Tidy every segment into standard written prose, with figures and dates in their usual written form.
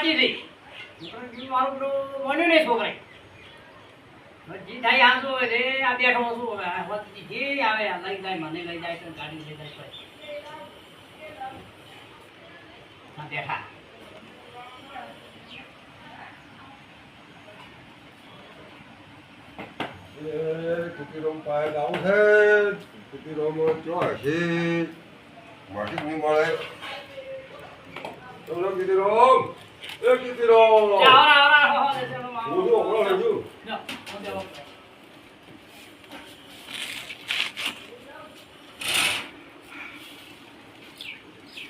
સાચી થઈ છોકરા મારું પેલું બન્યું નહીં છોકરા જી થાય આ શું રે આ બેઠો શું હવે જે આવે લઈ જાય મને લઈ જાય તો ગાડી લઈ જાય હા બેઠા કીર્તિરામ પાસે આવું છે કીર્તિરામ ચો હશે માટી નહીં મળે ચલો કીર્તિરામ એ કીર્તિરામ હું જો ઓળો લેજો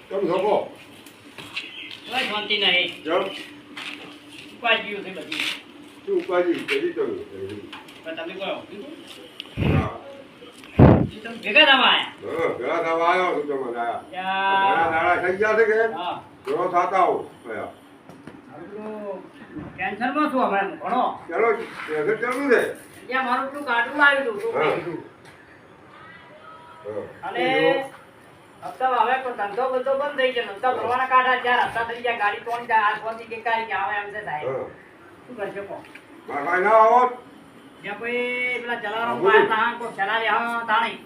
કેમ શકો શાંતિ નહીં કેમ ઉપાધિઓ છે બધી શું ઉપાજી કરી તમે તમે કહો હા ભેગા થવા હા પેલા થવા આવ્યો છું તમે ઘણા આયા દાડા થઈ ગયા છે કે હા ઘણો થતા આવો ટેન્શનમાં શું હમણાં ઘણો ચાલો ચાલુ છે ત્યાં મારું પેલું કાઢવું આવ્યું હતું અને હપ્તા હવે તો ધંધો બધો બંધ થઈ ગયો હપ્તા ભરવાના કાઢા ચાર હપ્તા થઈ ગયા ગાડી કોણ જાય આસપાસથી કે કાંઈ કે આવે એમ છે સાહેબ શું કરશે કો મારા ના આવો જ્યાં કોઈ પેલા જલારામ પાયા તા કોઈ ચલાવે હા તાણી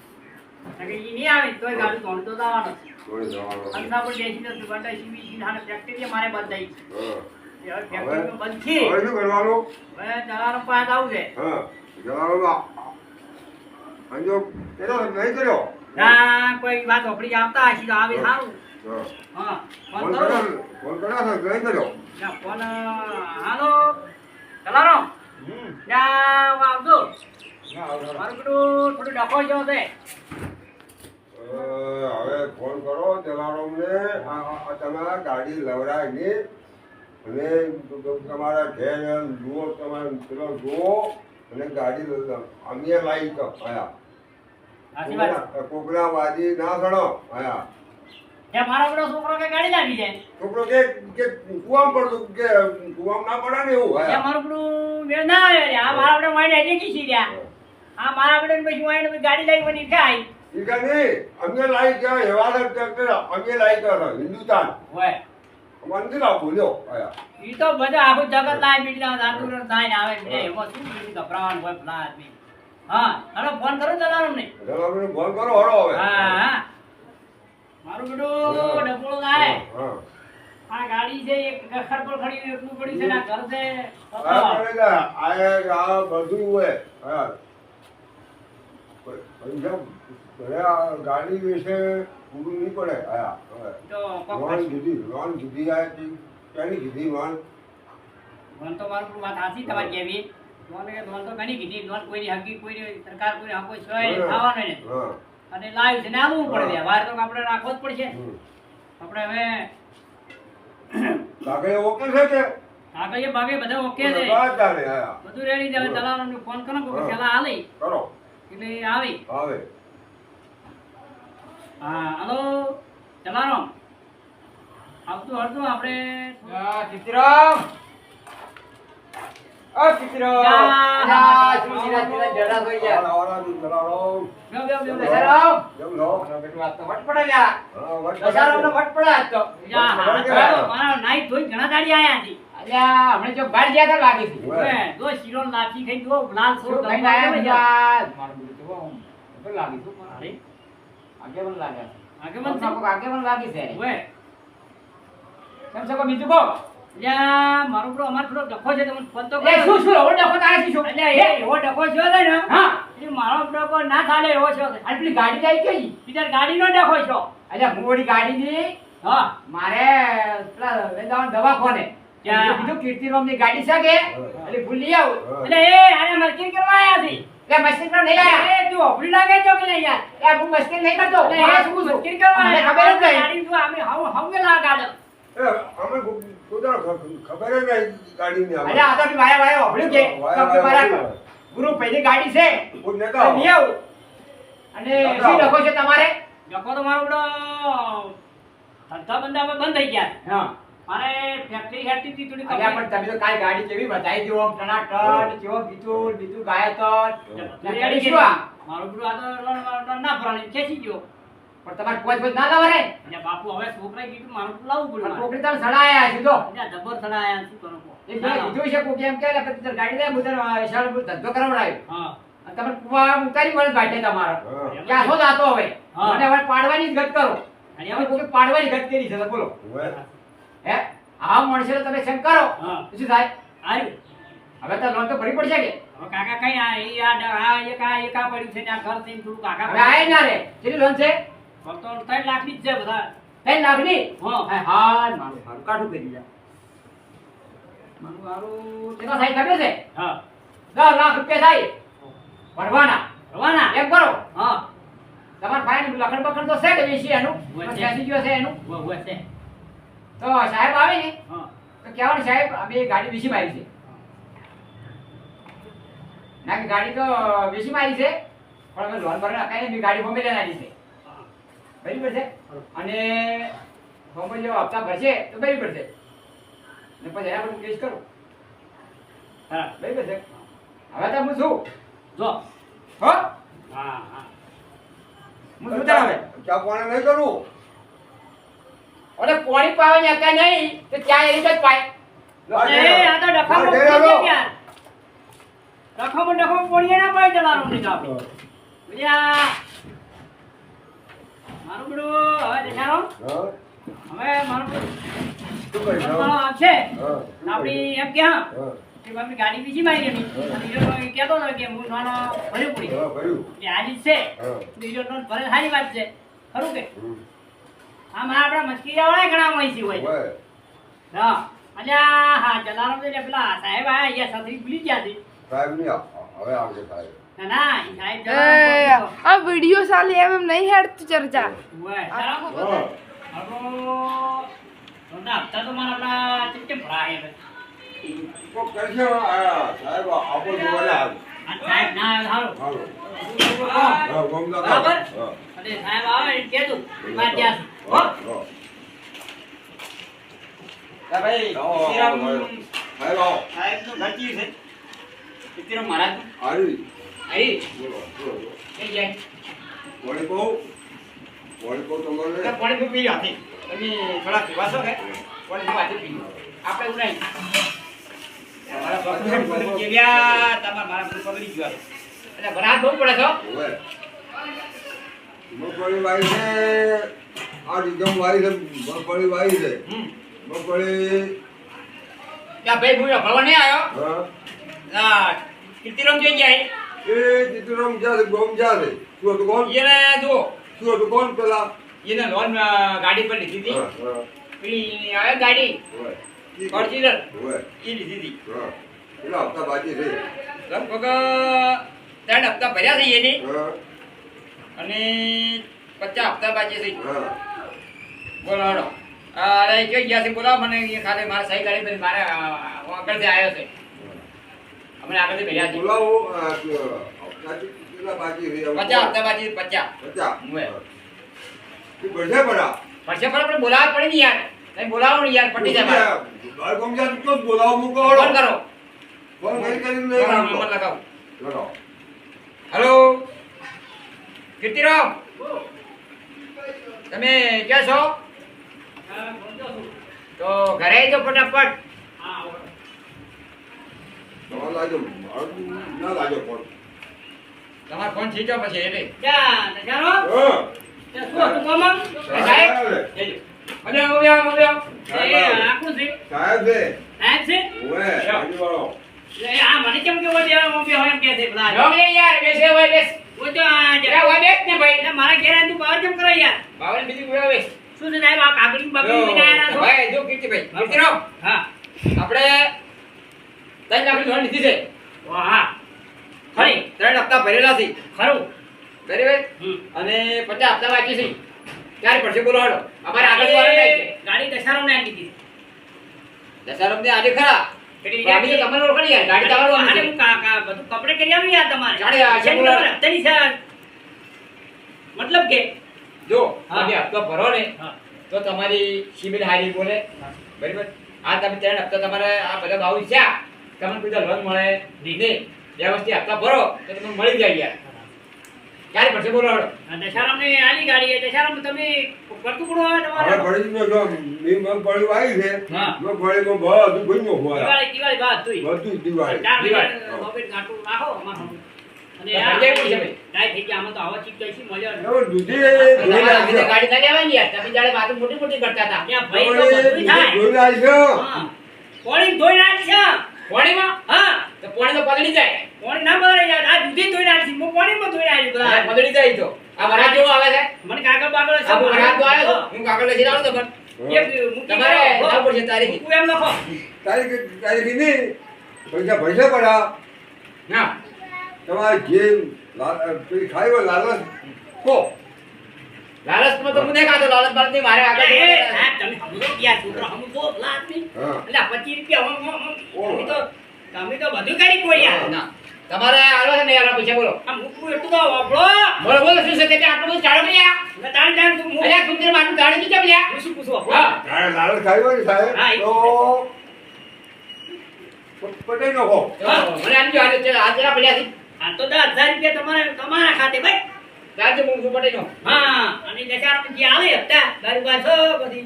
કે ઈ નહીં આવે તોય ગાડી કોણ તો દાવાનો કોઈ જવાનો અંધા પર બેસી તો દુકાનડા સીવી સીધાને ફેક્ટરી મારે બંધ થઈ હા છે ફેક્ટરી બંધ છે હવે શું કરવાનું હવે જલારામ પાયા આવું છે હા જવાનો અંજો એનો નહીં કર્યો ના કોઈ વાત ઓપડી આવતા હશે તો આવે સારું હા હા ફોન ફોન કરો કર્યો તો નહીં કર્યો ના ફોન હાલો જલારામ ત્યાં આવજો મારું બધું થોડું ડખો જેવો છે હવે ફોન કરો જલારામને તમે ગાડી લવરાય નહીં અને તમારા ઘેર જુઓ તમારે પેલો જુઓ અને ગાડી અમે લાવી તો આયા સાચી વાત કોકના વાજી ના સડો આયા ત્યાં મારો બધો છોકરો કે ગાડી લાવી જાય છોકરો કે કુવામ પડતું કે કુવામ ના પડે ને એવું ત્યાં મારું બધું મેળ ના આવે રે આ મારા આપણે વાઈને હજી કીધી રહ્યા આ મારા આપણે પછી વાઈને ગાડી લાવી બની થાય ઈ કે નહીં અમે લાવી ગયા એવા અમે લાવી ગયા હિન્દુસ્તાન હોય મંદિર આવું બોલ્યો આયા ઈ તો બધા આખું જગત લાવી બીજા દાદુ લાઈને આવે બીજે એમાં શું બીજું ગભરાવાનું હોય પેલા આદમી હા હાલો ફોન કરો જલારામ ને જલારામને ફોન કરો હળો હવે હા હા મારું બધું ડબોળો થાય હા આ ગાડી છે એક ગખર પર ખડી એટલું પડી છે ના ઘર છે આ બધું હોય હા ગાડી વિશે પૂરું નહીં પડે આયા તો લોન કીધી આ ક્યાંની કીધી લોન લોન તો મારું વાત સાચી તમારી કેવી લોન તો ઘણી કીધી લોન કોઈની હકી કોઈની સરકાર કોઈ હકો છે થવાનો ને અને લાઈવ છે ને આવવું પડે વાર તો આપણે રાખવો જ પડશે આપણે હવે કાગળ ઓકે છે કે કાગળ બાગે બધા ઓકે છે બધું રેડી છે હવે જલારામને ફોન કરો કે પેલા હાલે કરો એટલે આવી આવે હા હાલો જલારામ આવતું હરતું આપણે ચિત્રામ ઓ ચિત્રામ જરા થઈ ગયા બેવ જેમ લો વાત તો વટ પડે લ્યા દશારામ નો વટ પડે આજ તો મારા નાઈ ધોઈ ઘણા દાડી આયા હતી અલ્યા હમણે જો બહાર ગયા તા લાગી હતી ઓએ દો શીરો લાચી ખાઈ દો લાલ સો જો કઈ આયા મારું બધું તો તો લાગી તો અરે આગે પણ લાગે આગે મન મન કો આગે પણ લાગી છે ઓએ કેમ છે કો બીજું કો યા મારો બ્રો અમાર થોડો ડખો છે તમને ફોન તો એ શું શું ઓડો ડખો તારે શું એટલે એ એવો ડખો છે ને હા એ મારો ડખો ના ચાલે એવો છે આ પેલી ગાડી જાય કઈ બીજા ગાડીનો ડખો છો અલ્યા હું ઓડી ગાડી ની હા મારે પેલા વેદાંત દવાખાને ક્યાં? બીજું કીર્તિરામ ની ગાડી છે કે એટલે ભૂલી આવ એટલે એ આને મસ્તી કરવા આયા હતી કે મસ્તી પર નહીં આયા એ તું ઓપડી લાગે છો કે નહીં યાર એ હું મસ્તી નહીં કરતો એટલે એ શું મસ્તી કરવા મને આયા ખબર જ નહીં ગાડી તું અમે હમ લાગાડો અમે ખબર જ નહીં ગાડીની આવે અલ્યા આ તો વાયા વાયા ઓભળ્યું કે કે મારા ગુરુ પહેલી ગાડી છે કોઈ નેતા લઈ આવ અને શું લખો છે તમારે ડખો તો મારો બધો ધંધા બંધા હવે બંધ થઈ ગયા હા મારે ફેક્ટરી હેટી હતી થોડી અલ્યા પણ તમે તો કાઈ ગાડી કેવી બતાઈ દો આમ ટનાટન કેવો બીજું ગાયતન રેડી શું આ મારો બધું આ તો ના ભરાણી ખેંચી ગયો પણ તમારે કોઈ કોઈ ના લાવરે અને બાપુ હવે છોકરાએ કીધું મારું તો લાવવું પડ્યું મારે. છોકરી તમે સડાયા સીધો એટલે આ જબર સડાયા શું કરો કહો? એક બે કીધું છે કોક એમ કે લે પછી ગાડી લે મુતર વિશાળ ધંધો કરાવડાવ્યો હા અને તમે કુવા ઉતારી મને ગાડે તમારો હા. ક્યાં છો જાતો હવે હા. મને હવે પાડવાની જ ગત કરો અને હવે હવે કોઈ પાડવાની ગત કરી છે તો બોલો હવે હે આ માણસે તમે શંક કરો હા તો શું થાય આવ્યું. હવે તો લોન તો ભરી પડશે કે હવે કાકા કઈ એક આ પડ્યું છે ને આ ઘર થઈને થોડું કાકા હવે આય ના રે કેટલી લોન છે ફક્ત 3 લાખની જ છે બધા. 3 લાખની હા. હા મારું હારું કાઢું કરી જા મારું હારું કેટલા થાય ખબર છે હા 10 લાખ રૂપિયા થાય ભરવાના રવાના એક કરો હા તમાર ફાઈન લખણ બખણ તો છે કે વેચી એનું હોય છે. બેસી ગયો છે એનું હોય છે. તો સાહેબ આવે ને હા તો કહેવાનું સાહેબ અમે ગાડી વેચી મારી છે ના કે ગાડી તો વેચી મારી છે પણ અમે લોન ભરવા કાંઈ નહીં, ગાડી ફોર્મે લેનારી છે બરાબર છે અને ફોર્મે જો હપ્તા ભરશે તો બરાબર છે ને પછી એના પર હું કેસ કરું હા બરાબર છે હવે તો હું છું જો હો હા હા હું શું તાર હવે ચા પાણી નહીં કરું ઓલે પાણી પાવે ને કે નહીં તો ચા એની જ પાય એ આ તો ડખામાં ઘેર આવો. ઉતરી ગયા. ડખામાં પોણીએ ના પાય જવાનું નહીં તો આપણે. ભૈયા, મારું બેડું હવે દેખાડો. હા હવે મારું બેડું શું કરી મારો આવશે. હા આપણી એમ કે હા હા કે આપણી ગાડી બીજી મારી એની. અને હીરો કહેતો હતો કે હું નાનો ભર્યું પડી. હા ભર્યું એટલે આજી જ છે. હા તો હીરો નોટ ભરે સારી વાત છે. ખરું કે? હમ. આમ આપણા મસ્કીયાવાળા ઘણા મોંસી હોય. હોય. હા. અલ્યા હા જલારામ એટલે પેલા સાહેબ આયા અહીંયા છત્રી ભૂલી ગયા છે. સાહેબ નહીં હવે આવશે સાહેબ ના ના ઈ સાહેબ એ, જલારામ આ વિડિયો ચાલે એમ નહીં હેડતું ચર્ચા હોય. જલારામ હા આપણો હપ્તા તો મારા આપણા કેમ ભરાય હવે? તો કરશે સાહેબ આપો જોવાના હાલ આ સાહેબ ના આવે હાલો. હાલો હા. હા ગમતા બરાબર? હા અને સાહેબ આવે એટલે કહેતું મારે ત્યાં છે. હો. હા ભાઈ આવો, આવો, શ્રીરામ સાહેબ આવો સાહેબનું ઘર કયું છે શ્રીરામ મહારાજનું હારી અહીં બોલો બોલો કઈ જાય વળી કહું તમારે તો પાણી પી લો હાથી તમે થોડા પીવા છો કે પાણી પીવા હાથી પી લો આપણે એવું નહીં મારા પગલું પગડી ગયા મારા પગડી ગયો એટલે ભરાટ બહુ પડે છો હવે મગફળી વાવી છે આ રીધમ વાવી છે મગફળી વાવી છે મગફળી ત્યાં ભાઈ હું ભરવા નહીં આવ્યો હા કીર્તિરામ જોઈ ગયા એ ચિત્રમ જ્યાં છે ગોમ જ્યાં છે શું હતું કોણ એને જુઓ શું હતું કોણ પેલા એને લોન ગાડી પર લીધી હતી હા હા પેલી આવે ગાડી હોય ફોર્ચ્યુનર હોય એ લીધી હતી હા પેલા હપ્તા બાકી છે લગભગ 3 હપ્તા ભર્યા છે એની હા અને 50 હપ્તા બાકી છે હા બોલો હાલો અરે જોઈ ગયા છે બોલાવો મને અહીંયા ખાલી મારે સહી કરી પછી મારે આગળથી આવ્યો છે અમે આગળથી ભર્યા છે બોલાવો હપ્તા કેટલા બાકી છે 50 હપ્તા બાકી છે 50 પચાસ હોય. એ બધે ભરા પડશે પણ આપણે બોલાવવા પડે ને યાર નહીં બોલાવો ને યાર પટી જાય મારે. બાર ગમ જ્યાં તો બોલાવો મૂકો ફોન કરો ફોન કરી કરીને ફોન નહીં નંબર રાખો. લગાવો લગાવો હેલો કીર્તિરામ તમે ક્યાં છો તો ઘરે આવજો ફટાફટ હા તમારે લાજો મારું ના લાજો ફોન તમારો ફોન સ્વિચ ઓફ હશે એટલે ક્યાં દેખાડો? હા તે શું હતું મામા? એ સાહેબ જજો અરે આવ્યો એ આખું છે. સાહેબ છે સાહેબ છે? ઓએ ગાડીવાળો એટલે આ મને કેમ કેવો દેવા મોબી હોય એમ કહે છે પેલા. જોગ લે યાર બેસે હોય બેસ હું તો આ જરા જરા હોય બેસ ને ભાઈ એટલે મારા ઘેર આવીને તું પાવર કેમ કરે યાર? બાવન બીજી ગુડા બેસ શું છે સાહેબ આ કાકડી બકડી લઈને આયા છો? ભાઈ જો કીર્તિભાઈ કીર્તિરામ હા. આપણે 3 લાખની લોન લીધી છે ઓ હા. ખરી? 3 હપ્તા ભરેલા છે ખરું? બરાબર હમ. અને 50 હપ્તા બાકી છે ક્યારે પડશે બોલો હાલો અમારે આગળ વાળા છે ગાડી દશારામ ને આપી દીધી. દશારામ ને આજે ખરા કેટલી ગાડી તો તમને ઓળખણી યાર ગાડી તમારું આને આને હું કાકા બધું કપડે કરી આવ્યું યાર તમારે. જાણે આ જેમ બોલાવે. તમારે હપ્તાની છે. મતલબ કે જો હા. તમે હપ્તો ભરો ને હા. તો તમારી સિબિલ હારી બોલે બરાબર આ તમે 3 હપ્તા તમારે આ બધા ભાવ છે તમને કોઈ લોન મળે નહીં વ્યવસ્થિત હપ્તા ભરો તો તમને મળી જાય યાર ક્યારે પડશે બોલો હળો. અને દશેરાની આલી ગાડી એ દશેરામાં તમે કરતું પડો હવે હવે તમારે પડી જો મગફળી આવી છે હા. મગફળીમાં બધું ભૂંયો હોય દિવાળી બાદ તુંય. બધું જ દિવાળી ચાર દિવાળી. વાગે રોબેટ ગાંઠું નાખો અમારે હમ. અને તો આ ભજીયા કેવું છે ભાઈ? ડાય થઈ ગયા આમાં તો આવા ચીક કઈથી મળ્યો ને. હવે દૂધી તમારા બીજે ગાડી ના લેવાય ને યાર. તમે જાણે વાતો મોટી મોટી કરતા હતા. ત્યાં ભાઈ તો બધું થાય. જોઈ આવી છે હા. પોણી ધોઈ નાખી છે. પોણીમાં? હા. તો પોણી તો પલળી જાય. પોણી ના બગડે યાર. આ દૂધી ધોઈ નાખી. હું પોણીમાં ધોઈ નાખી આ બધા. પલળી જાય તો. આ વરાળ કેવો આવે છે? મને કાગળ બાગળ છે. આ વરાળ તો આવે છે. હું કાગળ લખી લાવું તો પણ. એક મૂકી તમારે દો. લાવવું પડશે તારીખ. મૂકવું એમ લખો. તારીખ કીધી પૈસા પડ્યા ના. તમારે જે પેલી ખાઈ હોય લાલચ કો. લાલચમાં તો હું નહીં ખાતો. લાલચ બાલચની મારે આગળ એ, જવાનું. સાહેબ, તમે સમજો કે યાર છોકરા સમજો પેલા આદમી. હા. એટલે 25 રૂપિયા ઓહો. તમે તો બધું કરી કોઈ યાર. ના. તમારે આલો છે ને યાર આ પૈસા બોલો. આ મૂકવું એટલું તો વાપરો. બોલો બોલો શું છે તે આટલું બધું ચાલો ભૈયા. મેં તાણ તાણ તું મૂક. અલ્યા કુંતર માનું તાળું કેમ લ્યા? હું શું પૂછું વાપરો? હા. તારે લાલચ ખાઈ હોય ને હા, સાહેબ એ તો પટાઈ નાખો મને આમ જો આજે આજરા પડ્યા છે. આ તો 10,000 રૂપિયા તમારા ખાતે ભાઈ. રાજ્ય હું પટાઈ નો. હા, અને દશામાં જે આવે હપ્તા, દારૂ પાછો બધી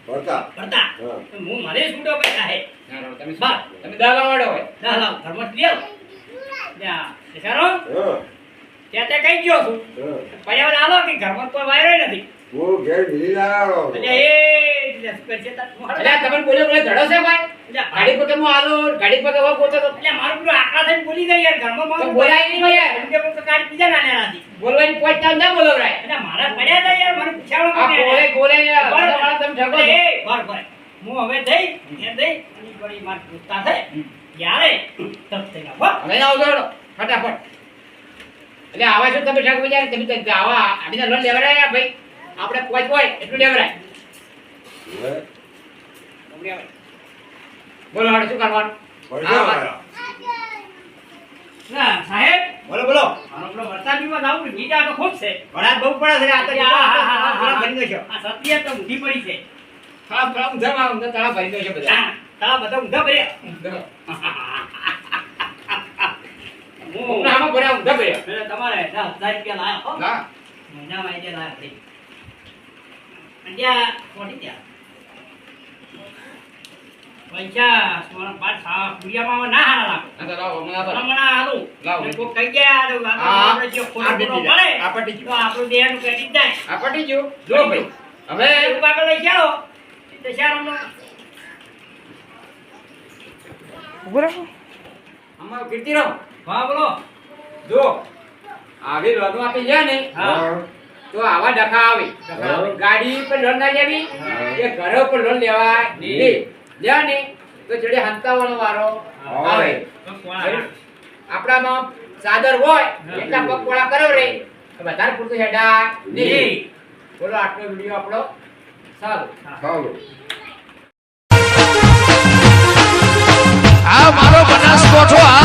ભરતા ભરતા. હા. તો હું મને છૂટો પૈસા હે. તમે બસ. તમે દાવા વાળો હોય. ના લાવ, ઘરમાં લઈ આવ. લ્યા, દશારો, હા ત્યાં તે કઈ ગયો છું. હા પર્યાવરણ આલો કે ઘરમાં કોઈ વાયરો નથી. હું ઘેર ભીલી લાવ્યો એટલે એ શું કરશે તાર? અલ્યા તમે બોલે બોલે ધડો છે ભાઈ. ગાડી પગે હું આલો ગાડી પગે હું ગોતો તો. એટલે મારું પેલું આકડા થઈને બોલી ગઈ યાર ઘરમાં તો મારું બોલાય નહીં ભાઈ યાર. એમ કે હું તો કાઢી બીજા નાના નથી. બોલવાની પોઈન્ટ ના બોલવરાય. એટલે મારા પડ્યા હતા યાર મને પૂછાડો આ કોને? બોલે બોલે યાર. બરાબર. બધા માણસ તમે ઠગો છો. એ, બરાબર. હું હવે જઈ ઘેર જઈ અને વળી માર પૂછતા થાય ત્યારે તપ થઈ ગયા હો. હવે ના આવજો હેડો. ફટાફટ. એટલે આવા શું તમે ઠગ બજાર તમે તો આવા આડીના લોન લેવરાય ભાઈ. આપણે પોઈન્ટ હોય એટલું લેવરાય. હવે બોલો હાડો શું કરવાનું? પૈસા હા, મારા ના સાહેબ બોલો બોલો. મારો પેલો વરસાદીમાં જાવું ને નીચે આ તો ખૂબ છે. વરાત બહુ પડે છે આ તો આ ભરી દો છો. સત્ય તો ઊંધી પડી છે. તળા ઊંધા તળા ભરી દો છો બધા. હા, તારા બધા ઊંધા ભર્યા. હું હું આમાં ભર્યા ઊંધા ભર્યા. એટલે તમારે 10,000 રૂપિયા લાયા હો. ના મહિનામાં એટલે લાયા ભાઈ. અને ત્યાં પહોંચી ગયા. પૈસા સોના પાછ પૂરિયામાં ના હારા લાગે. આ તો લાવો હમણાં તો. હમણાં હાલું. લાવો. અને કોક કહી ગયા તો હા. આપણે જે ખોટો આ પટી ખોટો જાય. પડે આ પટી તો જાય. આપણું દેહનું credit જાય. આ પટી ગયું. જો ભાઈ હવે એવું કાગળ લઈ ચાલો. તે શાળામાં ઉભો રહો. આમાં કીર્તિરાવ હા બોલો. જો આવી લોન આપી જાય ને હા. તો આવા ડખા આવે. હા. ગાડી પર લોન ના લેવી હા. કે ઘર પર લોન લેવાય નહીં. લ્યા ને તો જોડે હંતાવાનો વારો આવે. તો કોણ આપણામાં ચાદર હોય એટલા પગપોળા કરો રે તો વધારે પૂરતું હેડા નહીં. નહીં. બોલો આટલો વિડીયો આપણો સારો. ચાલો આ મારો બનાસકોઠો આ